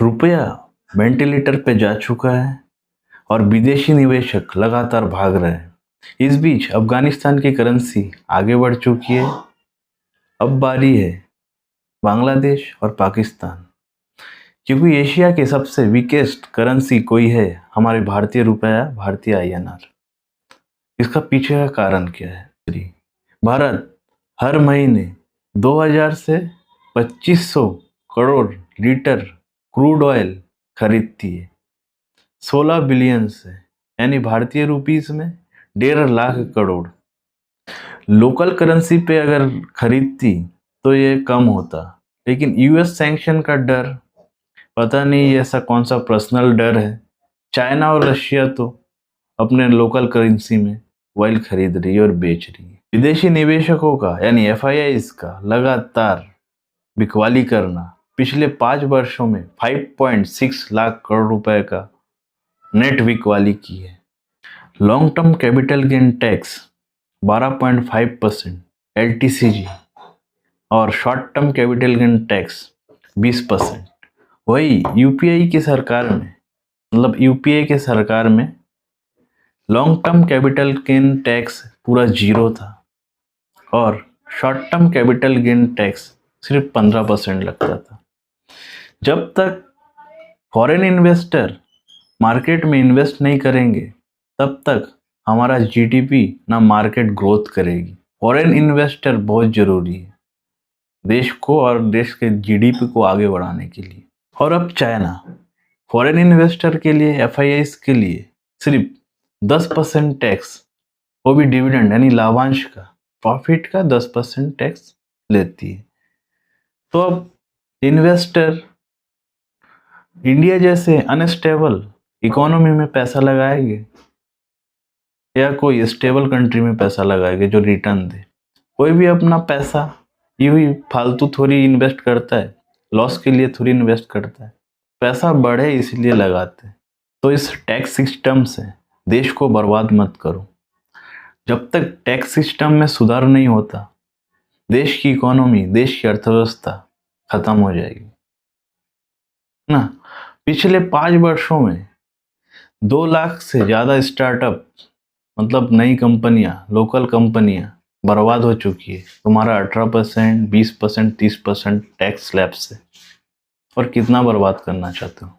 रुपया वेंटिलेटर पे जा चुका है और विदेशी निवेशक लगातार भाग रहे हैं। इस बीच अफगानिस्तान की करेंसी आगे बढ़ चुकी है। अब बारी है बांग्लादेश और पाकिस्तान, क्योंकि एशिया के सबसे वीकेस्ट करेंसी कोई है हमारे भारतीय रुपया, भारतीय INR। इसका पीछे का कारण क्या है? भारत हर महीने 2000 से 2500 करोड़ लीटर क्रूड ऑयल खरीदती है 16 बिलियन से, यानी भारतीय रुपीस में 1.5 लाख करोड़। लोकल करेंसी पे अगर खरीदती तो ये कम होता, लेकिन US सैंक्शन का डर, पता नहीं ऐसा कौन सा पर्सनल डर है। चाइना और रशिया तो अपने लोकल करेंसी में ऑयल खरीद रही है और बेच रही है। विदेशी निवेशकों का यानी FIIs का लगातार बिकवाली करना पिछले 5 वर्षों में 5.6 लाख करोड़ रुपए का नेट बिकवाली की है। Long term capital gain tax 12.5% LTCG और short term capital gain tax 20%। वही UPI की सरकार में, मतलब UPA के सरकार में long term capital gain tax पूरा 0 था और short term capital gain tax सिर्फ 15% लगता था। जब तक फॉरेन इन्वेस्टर मार्केट में इन्वेस्ट नहीं करेंगे तब तक हमारा GDP ना मार्केट ग्रोथ करेगी। फॉरेन इन्वेस्टर बहुत ज़रूरी है देश को और देश के GDP को आगे बढ़ाने के लिए। और अब चाइना फॉरेन इन्वेस्टर के लिए, FIIs के लिए सिर्फ 10% टैक्स, वो भी डिविडेंड यानी लाभांश का, प्रॉफिट का 10% टैक्स लेती है। तो अब इन्वेस्टर इंडिया जैसे अनस्टेबल इकोनॉमी में पैसा लगाएंगे या कोई स्टेबल कंट्री में पैसा लगाएंगे जो रिटर्न दे? कोई भी अपना पैसा यूं ही फालतू थोड़ी इन्वेस्ट करता है, लॉस के लिए थोड़ी इन्वेस्ट करता है। पैसा बढ़े इसलिए लगाते हैं। तो इस टैक्स सिस्टम से देश को बर्बाद मत करो। जब तक टैक्स सिस्टम में सुधार नहीं होता, देश की इकोनॉमी, देश की अर्थव्यवस्था खत्म हो जाएगी ना। पिछले 5 वर्षों में 2 लाख से ज़्यादा स्टार्टअप, मतलब नई कंपनियां, लोकल कंपनियां बर्बाद हो चुकी है तुम्हारा 18%, 20%, 30% टैक्स स्लैब से। और कितना बर्बाद करना चाहते हो?